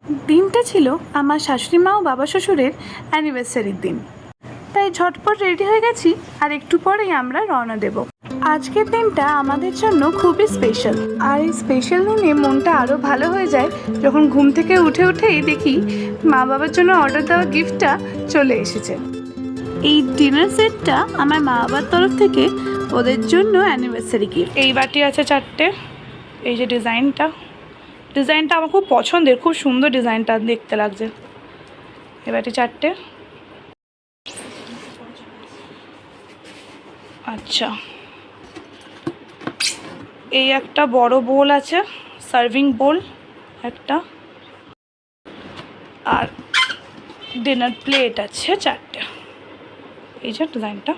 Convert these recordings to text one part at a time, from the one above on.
দিনটা ছিল আমার শাশুড়ি মা ও বাবা শ্বশুরের অ্যানিভার্সারির দিন, তাই ঝটপট রেডি হয়ে গেছি আর একটু পরেই আমরা রওনা দেব। আজকের দিনটা আমাদের জন্য খুবই স্পেশাল, আর এই স্পেশাল দিনে মনটা আরও ভালো হয়ে যায় যখন ঘুম থেকে উঠেই দেখি মা বাবার জন্য অর্ডার দেওয়া গিফটটা চলে এসেছে। এই ডিনার সেটটা আমার মা বাবার তরফ থেকে ওদের জন্য অ্যানিভার্সারি গিফট। এই বাটি আছে 4টে। এই যে ডিজাইনটা আমার খুব পছন্দের, খুব সুন্দর ডিজাইনটা দেখতে লাগছে। এই বাটি 4টে। আচ্ছা, এই একটা বড় বোল আছে, সার্ভিং বোল একটা, আর ডিনার প্লেট আছে 4টে। এই যে ডিজাইনটা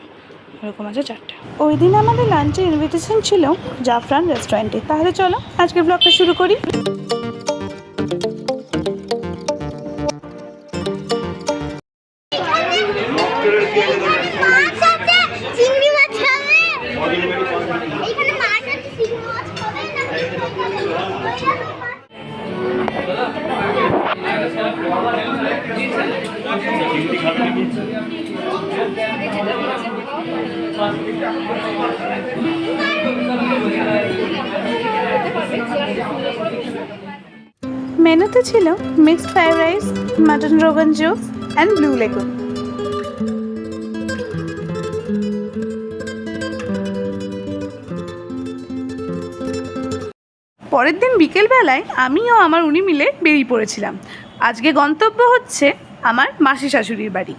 এরকম আছে 4টে। ওই দিন আমাদের লাঞ্চের ইনভিটেশন ছিল জাফরান রেস্টুরেন্টে। তাহলে চলো আজকের ব্লগটা শুরু করি। মেনুতে ছিল mixed fried rice, mutton rogan জোস অ্যান্ড ব্লু লেগুন। পরের দিন বিকেলবেলায় আমি ও আমার উনি মিলে বেরিয়ে পড়েছিলাম। আজকে গন্তব্য হচ্ছে আমার মাসি শাশুড়ির বাড়ি।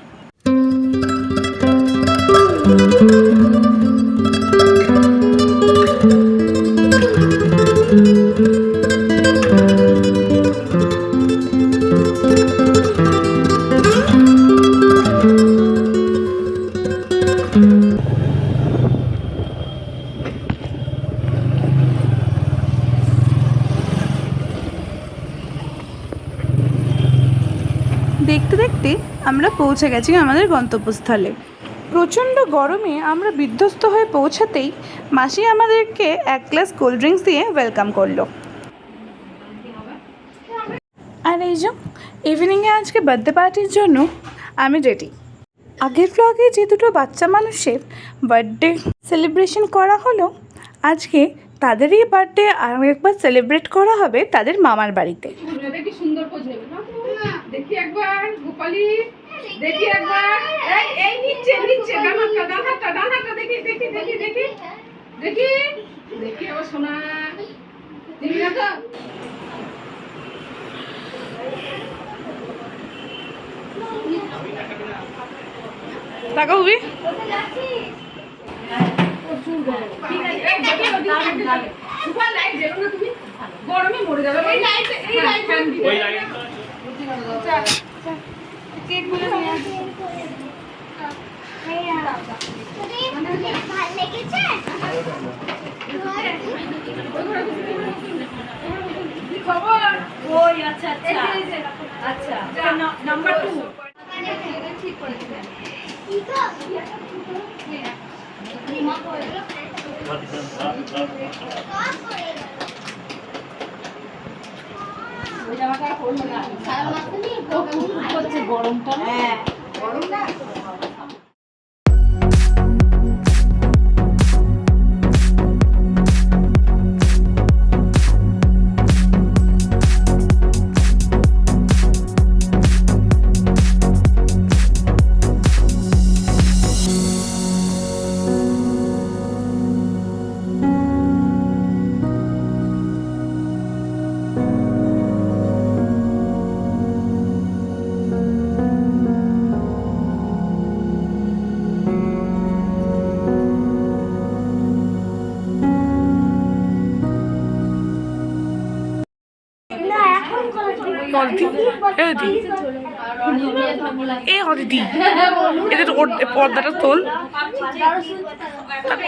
দেখতে দেখতে আমরা পৌঁছে গেছি আমাদের গন্তব্যস্থলে। প্রচণ্ড গরমে আমরা বিধ্বস্ত হয়ে পৌঁছাতেই মাসি আমাদেরকে 1 গ্লাস কোল্ড ড্রিঙ্কস দিয়ে ওয়েলকাম করলো। আর এই যে ইভিনিংয়ে আজকে বার্থডে পার্টির জন্য আমি রেডি। আগের ব্লগে যে দুটো বাচ্চা মানুষের বার্থডে সেলিব্রেশন করা হলো, আজকে তাদেরই বার্থডে আর একবার সেলিব্রেট করা হবে তাদের মামার বাড়িতে। দেখি সুন্দর পোজ নেবে না, দেখি একবার গোপালি, দেখি একবার এই নিচে ডানাটা দেখি দেখি দেখি দেখি দেখি দেখি আবার সোনা দেখি না তো। টাকা হবি গরমে মরে যাবে। খবর ওই আচ্ছা আচ্ছা আচ্ছা নাম্বার 2 ঠিক করে দিবেন। গরমটা হ্যাঁ গরমটা এদের পর্দাটা তোল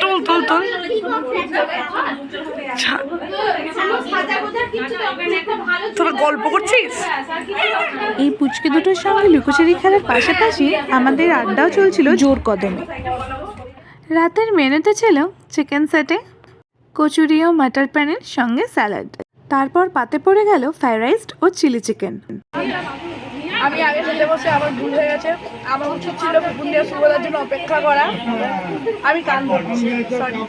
তোল তোল তোল। তোরা গল্প করছিস? এই পুচকে দুটোর সঙ্গে লুকোচুরি খেলার পাশাপাশি আমাদের আড্ডাও চলছিল জোর কদমে। রাতের মেনুতে ছিল চিকেন সেটে, কচুরি ও মটর পনির সঙ্গে স্যালাড। তারপর পাতে পড়ে গেল ফ্রাইড রাইস ও চিলি চিকেন। আমি আগে খেতে বসে আমার ভুল হয়ে গেছে। আমার উচিত ছিল বুন্দিয়া সুবোধার জন্য অপেক্ষা করা। আমি কান ধরছি, সরি।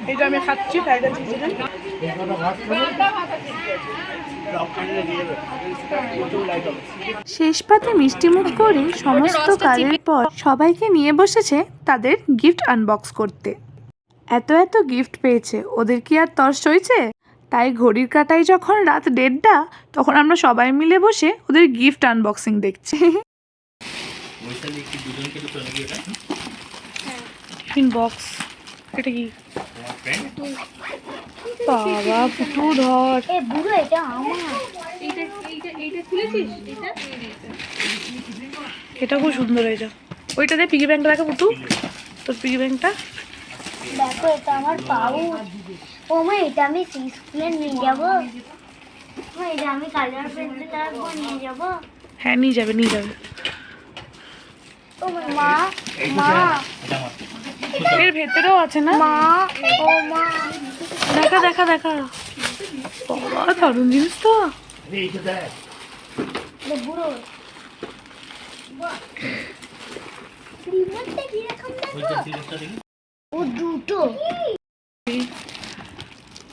এইটা আমি খাচ্ছি ফ্রাইড রাইস চিকেন। শেষ পাতে মিষ্টিমুখ করে সমস্ত কাজের পর সবাইকে নিয়ে বসেছে তাদের গিফট আনবক্স করতে। এত এত গিফট পেয়েছে, ওদের কি আর তর সইছে? তাই ঘড়ির কাঁটায় যখন রাত 1:30 তখন আমরা সবাই মিলে বসে ওদের গিফট আনবক্সিং দেখছি। বক্স এটা কি? বাবা পুটু ধর, এটা খুব সুন্দর হয়েছে। ওইটা দিয়ে পিগি ব্যাংকটা দেখো পুটু, তোর পিগি ব্যাংকটা দেখো, এটা আমার পাউচ। ও মা, এটা আমি স্কুলে নিয়ে যাবো। মা, এটা আমি কালার পেন্সিল রাখবো, নিয়ে যাবো। হ্যাঁ নিয়ে যাবে নিয়ে যাবে। ও মা, মা, এর ভেতরেও আছে না? মা, ও মা, দেখা দেখা দেখা, বাবা দারুণ জিনিস তো। এটা বুড়ো রিমোটটা কিরকম দেখো? ও দুটো।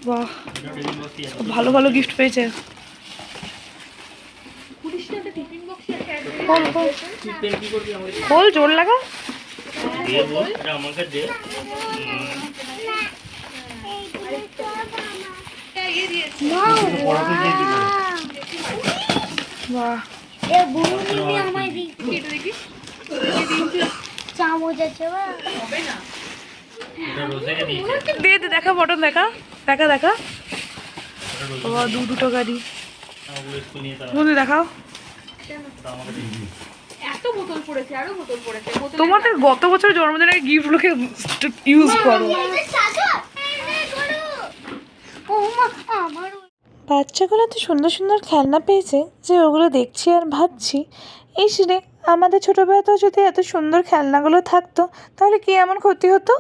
বাহ, ভালো ভালো গিফট পেয়েছে। খোল খোল খোল, জোর লাগা। মা, বাহ, এ বুড়ো দিদি আমায় দিচ্ছি। চামচ আছে বা? দে দে, দেখা বটন দেখা দেখা দেখা। বাবা দুটো গাড়ি বন্ধু দেখাও। এত বোতল পড়েছে, আরো বোতল পড়েছে। তোমাদের গত বছর জন্মদিনের গিফটগুলোকে ইউজ করো। ও মা, আমার বাচ্চাগুলো এত সুন্দর সুন্দর খেলনা পেয়েছে যে ওগুলো দেখছি আর ভাবছি, ইস রে, আমাদের ছোটোবেলাতেও যদি এত সুন্দর খেলনাগুলো থাকতো তাহলে কি এমন ক্ষতি হতো।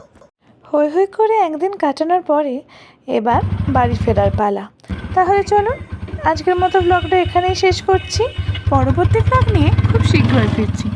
হই হই করে একদিন কাটানোর পরে এবার বাড়ি ফেরার পালা। তাহলে চলো আজকের মতো ব্লগটা এখানেই শেষ করছি। পরবর্তী ব্লগ নিয়ে খুব শীঘ্রই ফিরছি।